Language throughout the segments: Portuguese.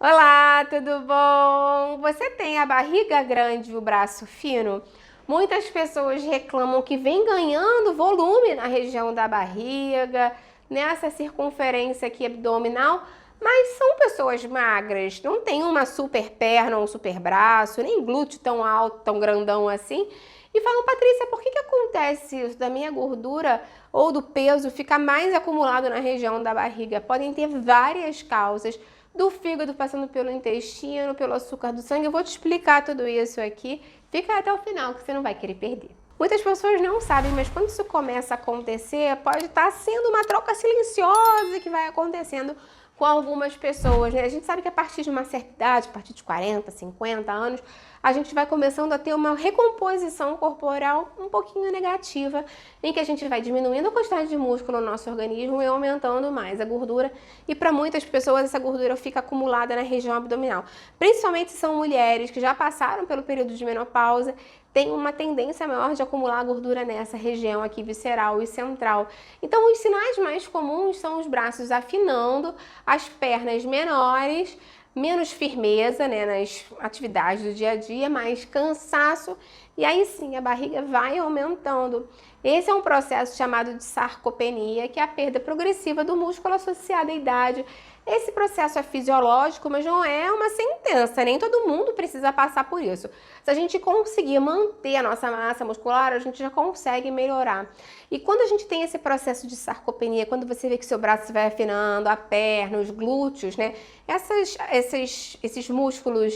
Olá, tudo bom? Você tem a barriga grande e o braço fino? Muitas pessoas reclamam que vem ganhando volume na região da barriga, nessa circunferência aqui abdominal, mas são pessoas magras, não tem uma super perna ou um super braço, nem glúteo tão alto, tão grandão assim. E falam, Patrícia, por que acontece isso da minha gordura ou do peso ficar mais acumulado na região da barriga? Podem ter várias causas, do fígado passando pelo intestino, pelo açúcar do sangue. Eu vou te explicar tudo isso aqui. Fica até o final que você não vai querer perder. Muitas pessoas não sabem, mas quando isso começa a acontecer, pode estar sendo uma troca silenciosa que vai acontecendo com algumas pessoas, né? A gente sabe que a partir de uma certa idade, a partir de 40, 50 anos, a gente vai começando a ter uma recomposição corporal um pouquinho negativa, em que a gente vai diminuindo a quantidade de músculo no nosso organismo e aumentando mais a gordura. E para muitas pessoas essa gordura fica acumulada na região abdominal. Principalmente se são mulheres que já passaram pelo período de menopausa, tem uma tendência maior de acumular gordura nessa região aqui visceral e central. Então os sinais mais comuns são os braços afinando, as pernas menores, menos firmeza, né, nas atividades do dia a dia, mais cansaço, e aí sim a barriga vai aumentando. Esse é um processo chamado de sarcopenia, que é a perda progressiva do músculo associada à idade. Esse processo é fisiológico, mas não é uma sentença, nem todo mundo precisa passar por isso. Se a gente conseguir manter a nossa massa muscular, a gente já consegue melhorar. E quando a gente tem esse processo de sarcopenia, quando você vê que seu braço vai afinando, a perna, os glúteos, né? Esses músculos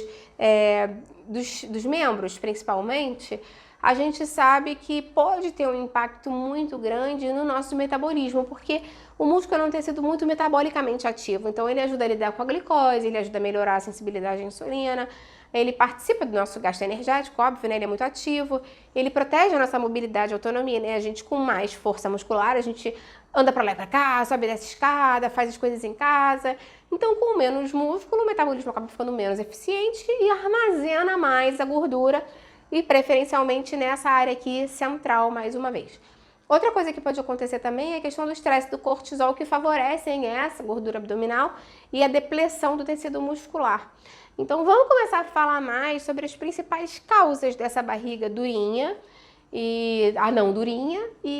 dos membros, principalmente, a gente sabe que pode ter um impacto muito grande no nosso metabolismo, porque o músculo é um tecido muito metabolicamente ativo, então ele ajuda a lidar com a glicose, ele ajuda a melhorar a sensibilidade à insulina, ele participa do nosso gasto energético, óbvio, né? Ele é muito ativo, ele protege a nossa mobilidade e autonomia, né? A gente com mais força muscular, a gente anda pra lá e pra cá, sobe dessa escada, faz as coisas em casa. Então, com menos músculo, o metabolismo acaba ficando menos eficiente e armazena mais a gordura, e preferencialmente nessa área aqui central, mais uma vez. Outra coisa que pode acontecer também é a questão do estresse do cortisol, que favorecem essa gordura abdominal e a depressão do tecido muscular. Então vamos começar a falar mais sobre as principais causas dessa barriga durinha e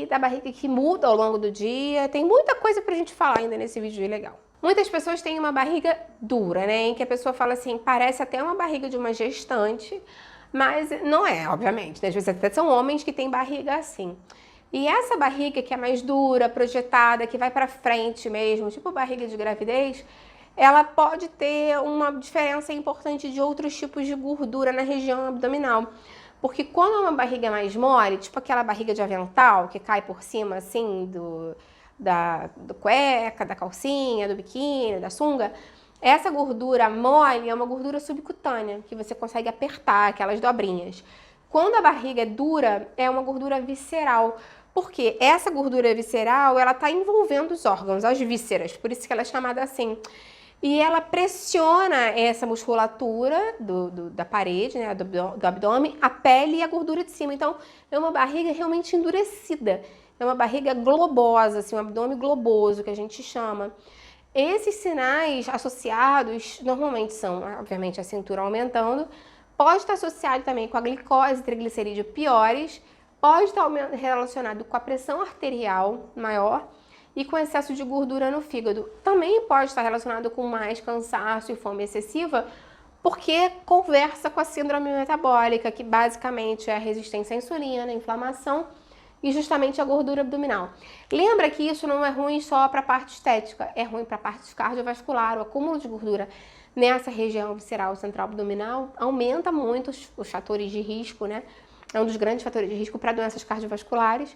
da barriga que muda ao longo do dia. Tem muita coisa pra gente falar ainda nesse vídeo legal. Muitas pessoas têm uma barriga dura, né, em que a pessoa fala assim, parece até uma barriga de uma gestante, mas não é, obviamente, né? Às vezes até são homens que têm barriga assim. E essa barriga que é mais dura, projetada, que vai pra frente mesmo, tipo barriga de gravidez, ela pode ter uma diferença importante de outros tipos de gordura na região abdominal. Porque quando é uma barriga mais mole, tipo aquela barriga de avental, que cai por cima assim do cueca, da calcinha, do biquíni, da sunga, essa gordura mole é uma gordura subcutânea, que você consegue apertar, aquelas dobrinhas. Quando a barriga é dura, é uma gordura visceral, porque essa gordura visceral, ela está envolvendo os órgãos, as vísceras, por isso que ela é chamada assim. E ela pressiona essa musculatura da parede, né, do abdômen, a pele e a gordura de cima. Então, é uma barriga realmente endurecida. É uma barriga globosa, assim, um abdômen globoso, que a gente chama. Esses sinais associados normalmente são, obviamente, a cintura aumentando, pode estar associado também com a glicose e triglicerídeo piores, pode estar relacionado com a pressão arterial maior e com excesso de gordura no fígado. Também pode estar relacionado com mais cansaço e fome excessiva, porque conversa com a síndrome metabólica, que basicamente é a resistência à insulina, a inflamação e justamente a gordura abdominal. Lembra que isso não é ruim só para a parte estética, é ruim para a parte cardiovascular. O acúmulo de gordura nessa região visceral central abdominal aumenta muito os fatores de risco, né? É um dos grandes fatores de risco para doenças cardiovasculares.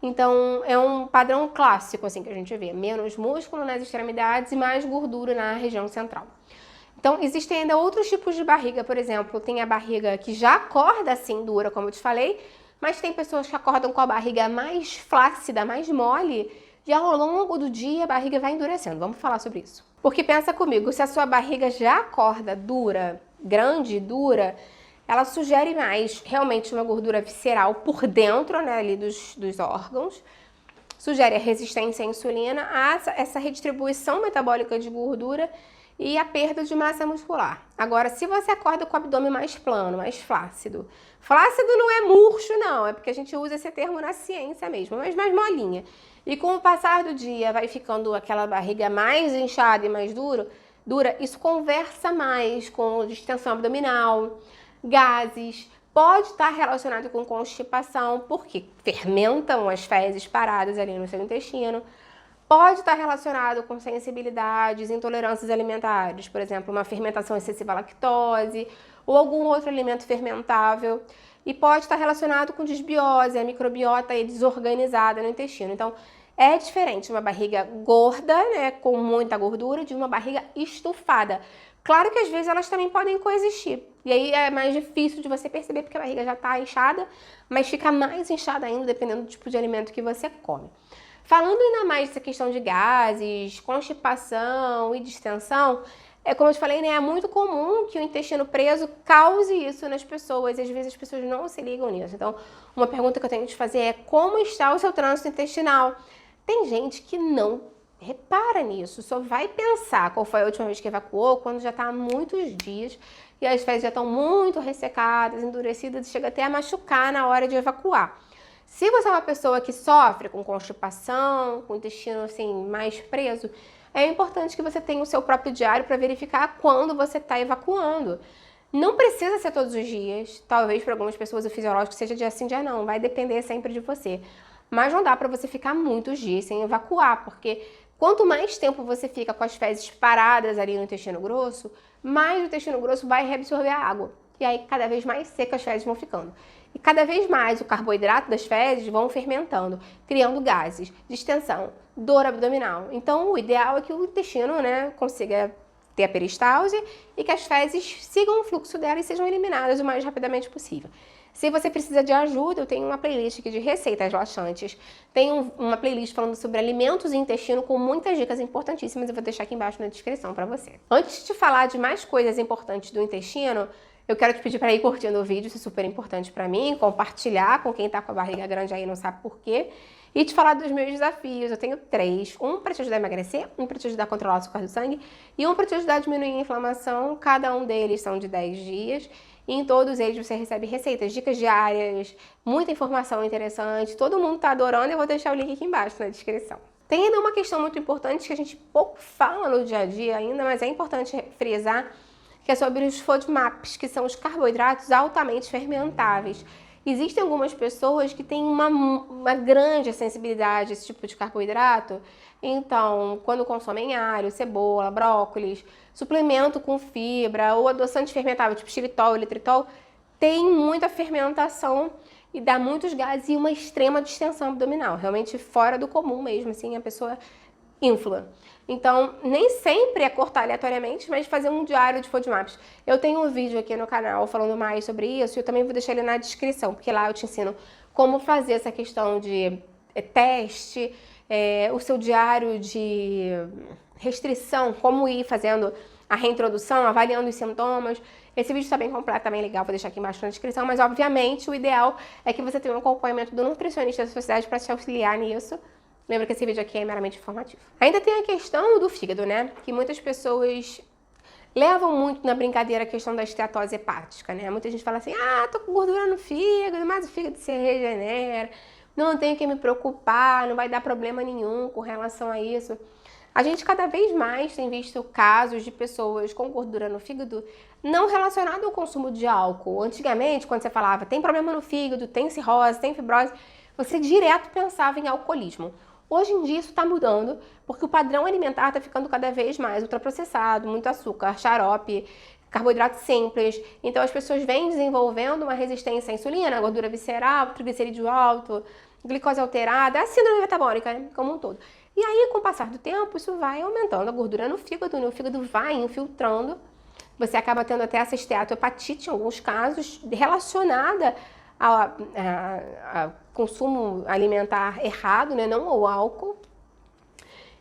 Então, é um padrão clássico assim que a gente vê, menos músculo nas extremidades e mais gordura na região central. Então, existem ainda outros tipos de barriga, por exemplo, tem a barriga que já acorda assim dura, como eu te falei, mas tem pessoas que acordam com a barriga mais flácida, mais mole, e ao longo do dia a barriga vai endurecendo. Vamos falar sobre isso. Porque pensa comigo, se a sua barriga já acorda dura, grande, dura, ela sugere mais realmente uma gordura visceral por dentro, né, ali dos órgãos, sugere a resistência à insulina, essa redistribuição metabólica de gordura e a perda de massa muscular. Agora, se você acorda com o abdômen mais plano, mais flácido, flácido não é murcho não, é porque a gente usa esse termo na ciência mesmo, mas mais molinha. E com o passar do dia vai ficando aquela barriga mais inchada e mais dura, isso conversa mais com distensão abdominal, gases, pode estar relacionado com constipação, porque fermentam as fezes paradas ali no seu intestino. Pode estar relacionado com sensibilidades, intolerâncias alimentares, por exemplo, uma fermentação excessiva à lactose ou algum outro alimento fermentável. E pode estar relacionado com desbiose, a microbiota é desorganizada no intestino. Então, é diferente uma barriga gorda, né, com muita gordura, de uma barriga estufada. Claro que às vezes elas também podem coexistir. E aí é mais difícil de você perceber porque a barriga já está inchada, mas fica mais inchada ainda dependendo do tipo de alimento que você come. Falando ainda mais dessa questão de gases, constipação e distensão, como eu te falei, né, é muito comum que o intestino preso cause isso nas pessoas, e às vezes as pessoas não se ligam nisso. Então, uma pergunta que eu tenho que te fazer é como está o seu trânsito intestinal? Tem gente que não repara nisso, só vai pensar qual foi a última vez que evacuou quando já está há muitos dias e as fezes já estão muito ressecadas, endurecidas e chega até a machucar na hora de evacuar. Se você é uma pessoa que sofre com constipação, com o intestino assim mais preso, é importante que você tenha o seu próprio diário para verificar quando você está evacuando. Não precisa ser todos os dias, talvez para algumas pessoas o fisiológico seja dia sim, dia não, vai depender sempre de você. Mas não dá para você ficar muitos dias sem evacuar, porque quanto mais tempo você fica com as fezes paradas ali no intestino grosso, mais o intestino grosso vai reabsorver a água. E aí cada vez mais secas as fezes vão ficando. E cada vez mais o carboidrato das fezes vão fermentando, criando gases, distensão, dor abdominal. Então o ideal é que o intestino, né, consiga ter a peristalse e que as fezes sigam o fluxo dela e sejam eliminadas o mais rapidamente possível. Se você precisa de ajuda, eu tenho uma playlist aqui de receitas laxantes. Tenho uma playlist falando sobre alimentos e intestino com muitas dicas importantíssimas. Eu vou deixar aqui embaixo na descrição para você. Antes de falar de mais coisas importantes do intestino, eu quero te pedir para ir curtindo o vídeo, isso é super importante para mim, compartilhar com quem tá com a barriga grande aí e não sabe por quê. E te falar dos meus desafios. Eu tenho 3. Um para te ajudar a emagrecer, um para te ajudar a controlar o açúcar do sangue e um para te ajudar a diminuir a inflamação. Cada um deles são de 10 dias. E em todos eles você recebe receitas, dicas diárias, muita informação interessante. Todo mundo tá adorando, eu vou deixar o link aqui embaixo na descrição. Tem ainda uma questão muito importante que a gente pouco fala no dia a dia ainda, mas é importante frisar, que é sobre os FODMAPs, que são os carboidratos altamente fermentáveis. Existem algumas pessoas que têm uma grande sensibilidade a esse tipo de carboidrato, então, quando consomem alho, cebola, brócolis, suplemento com fibra ou adoçante fermentável, tipo xilitol, eritritol, tem muita fermentação e dá muitos gases e uma extrema distensão abdominal, realmente fora do comum mesmo, assim, a pessoa infla. Então, nem sempre é cortar aleatoriamente, mas fazer um diário de FODMAPs. Eu tenho um vídeo aqui no canal falando mais sobre isso e eu também vou deixar ele na descrição, porque lá eu te ensino como fazer essa questão de teste, o seu diário de restrição, como ir fazendo a reintrodução, avaliando os sintomas. Esse vídeo está bem completo, também legal, vou deixar aqui embaixo na descrição, mas obviamente o ideal é que você tenha um acompanhamento do nutricionista da sua cidade para te auxiliar nisso. Lembra que esse vídeo aqui é meramente informativo. Ainda tem a questão do fígado, né? Que muitas pessoas levam muito na brincadeira a questão da esteatose hepática, né? Muita gente fala assim, tô com gordura no fígado, mas o fígado se regenera, não tenho que me preocupar, não vai dar problema nenhum com relação a isso. A gente cada vez mais tem visto casos de pessoas com gordura no fígado não relacionado ao consumo de álcool. Antigamente, quando você falava tem problema no fígado, tem cirrose, tem fibrose, você direto pensava em alcoolismo. Hoje em dia isso está mudando, porque o padrão alimentar está ficando cada vez mais ultraprocessado, muito açúcar, xarope, carboidratos simples. Então as pessoas vêm desenvolvendo uma resistência à insulina, gordura visceral, triglicerídeo alto, glicose alterada, a síndrome metabólica, né, como um todo. E aí, com o passar do tempo, isso vai aumentando a gordura no fígado, né? O fígado vai infiltrando. Você acaba tendo até essa esteatohepatite, em alguns casos, relacionada ao consumo alimentar errado, né? Não ao álcool.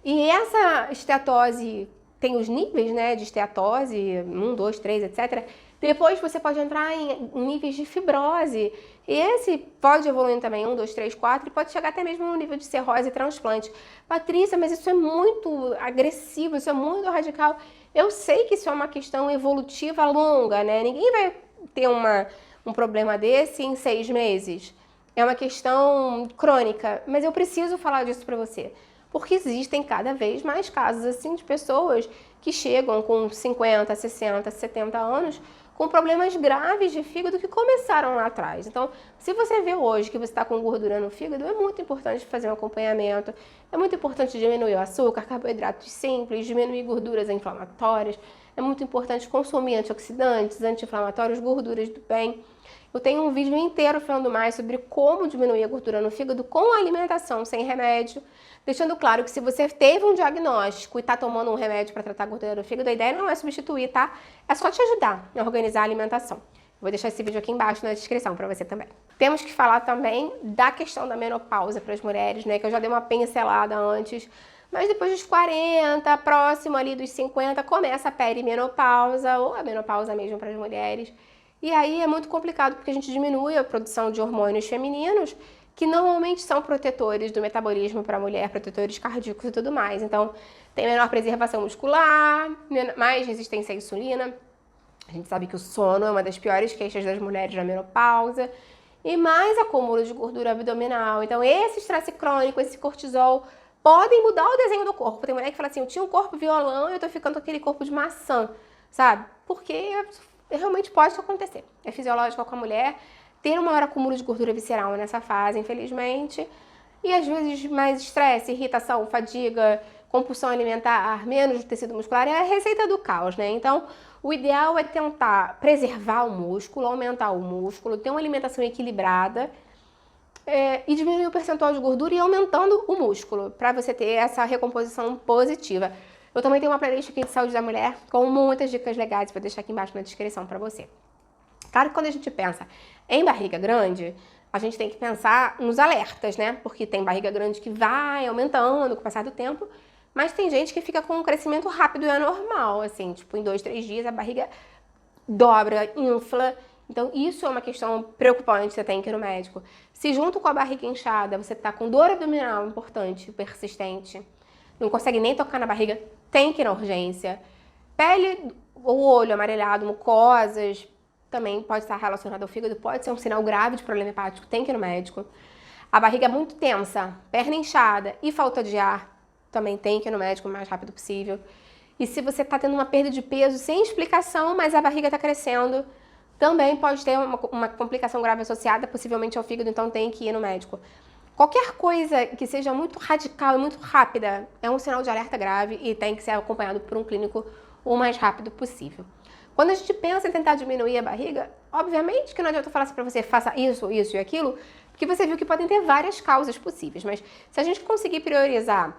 E essa esteatose tem os níveis, né, de esteatose, 1, 2, 3, etc. Depois você pode entrar em níveis de fibrose. E esse pode evoluir também, 1, 2, 3, 4, e pode chegar até mesmo no nível de cirrose e transplante. Patrícia, mas isso é muito agressivo, isso é muito radical. Eu sei que isso é uma questão evolutiva longa, né? Ninguém vai ter um problema desse em 6 meses. É uma questão crônica, mas eu preciso falar disso pra você. Porque existem cada vez mais casos assim de pessoas que chegam com 50, 60, 70 anos com problemas graves de fígado que começaram lá atrás. Então, se você vê hoje que você está com gordura no fígado, é muito importante fazer um acompanhamento, é muito importante diminuir o açúcar, carboidratos simples, diminuir gorduras inflamatórias, é muito importante consumir antioxidantes, anti-inflamatórios, gorduras do bem. Eu tenho um vídeo inteiro falando mais sobre como diminuir a gordura no fígado com alimentação sem remédio, deixando claro que se você teve um diagnóstico e está tomando um remédio para tratar a gordura no fígado, a ideia não é substituir, tá? É só te ajudar a organizar a alimentação. Vou deixar esse vídeo aqui embaixo na descrição para você também. Temos que falar também da questão da menopausa para as mulheres, né? Que eu já dei uma pincelada antes, mas depois dos 40, próximo ali dos 50, começa a perimenopausa ou a menopausa mesmo para as mulheres. E aí é muito complicado porque a gente diminui a produção de hormônios femininos que normalmente são protetores do metabolismo para a mulher, protetores cardíacos e tudo mais. Então, tem menor preservação muscular, mais resistência à insulina. A gente sabe que o sono é uma das piores queixas das mulheres na menopausa. E mais acúmulo de gordura abdominal. Então, esse estresse crônico, esse cortisol, podem mudar o desenho do corpo. Tem mulher que fala assim, eu tinha um corpo violão e eu tô ficando com aquele corpo de maçã, sabe? Porque realmente pode acontecer. É fisiológico com a mulher ter um maior acúmulo de gordura visceral nessa fase, infelizmente. E às vezes mais estresse, irritação, fadiga, compulsão alimentar, menos tecido muscular, é a receita do caos, né? Então, o ideal é tentar preservar o músculo, aumentar o músculo, ter uma alimentação equilibrada e diminuir o percentual de gordura e aumentando o músculo, para você ter essa recomposição positiva. Eu também tenho uma playlist aqui de saúde da mulher com muitas dicas legais, vou deixar aqui embaixo na descrição para você. Claro que quando a gente pensa em barriga grande, a gente tem que pensar nos alertas, né? Porque tem barriga grande que vai aumentando com o passar do tempo, mas tem gente que fica com um crescimento rápido e é normal, assim, tipo em 2, 3 dias a barriga dobra, infla. Então isso é uma questão preocupante, você tem que ir no médico. Se junto com a barriga inchada você tá com dor abdominal importante, persistente, não consegue nem tocar na barriga, tem que ir na urgência. Pele ou olho amarelado, mucosas, também pode estar relacionado ao fígado, pode ser um sinal grave de problema hepático, tem que ir no médico. A barriga muito tensa, perna inchada e falta de ar, também tem que ir no médico o mais rápido possível. E se você está tendo uma perda de peso sem explicação, mas a barriga está crescendo, também pode ter uma complicação grave associada, possivelmente ao fígado, então tem que ir no médico. Qualquer coisa que seja muito radical e muito rápida é um sinal de alerta grave e tem que ser acompanhado por um clínico o mais rápido possível. Quando a gente pensa em tentar diminuir a barriga, obviamente que não adianta eu falar assim pra você, faça isso, isso e aquilo, porque você viu que podem ter várias causas possíveis, mas se a gente conseguir priorizar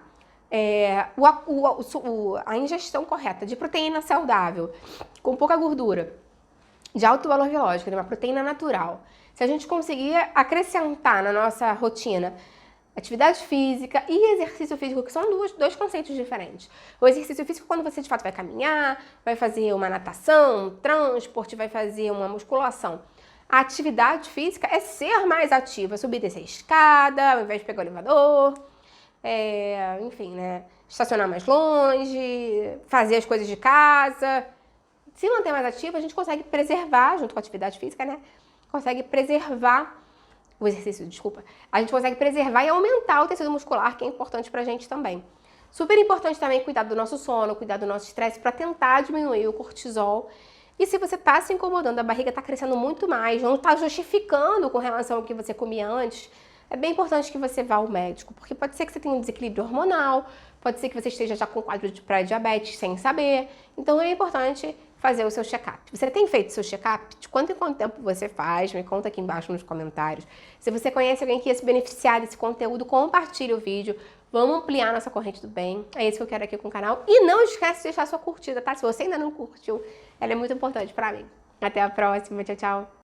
a ingestão correta de proteína saudável, com pouca gordura, de alto valor biológico, de uma proteína natural, se a gente conseguir acrescentar na nossa rotina atividade física e exercício físico, que são dois conceitos diferentes. O exercício físico, quando você de fato vai caminhar, vai fazer uma natação, um transporte, vai fazer uma musculação. A atividade física é ser mais ativa, subir e descer a escada, ao invés de pegar o elevador, enfim, né? Estacionar mais longe, fazer as coisas de casa. Se manter mais ativa, a gente consegue preservar, junto com a atividade física, né? Consegue preservar o exercício, desculpa, a gente consegue preservar e aumentar o tecido muscular, que é importante pra gente também. Super importante também cuidar do nosso sono, cuidar do nosso estresse para tentar diminuir o cortisol. E se você tá se incomodando, a barriga tá crescendo muito mais, não tá justificando com relação ao que você comia antes, é bem importante que você vá ao médico, porque pode ser que você tenha um desequilíbrio hormonal, pode ser que você esteja já com quadro de pré-diabetes sem saber, então é importante fazer o seu check-up. Você tem feito seu check-up? De quanto em quanto tempo você faz? Me conta aqui embaixo nos comentários. Se você conhece alguém que ia se beneficiar desse conteúdo, compartilhe o vídeo. Vamos ampliar nossa corrente do bem. É isso que eu quero aqui com o canal. E não esquece de deixar sua curtida, tá? Se você ainda não curtiu, ela é muito importante pra mim. Até a próxima. Tchau, tchau.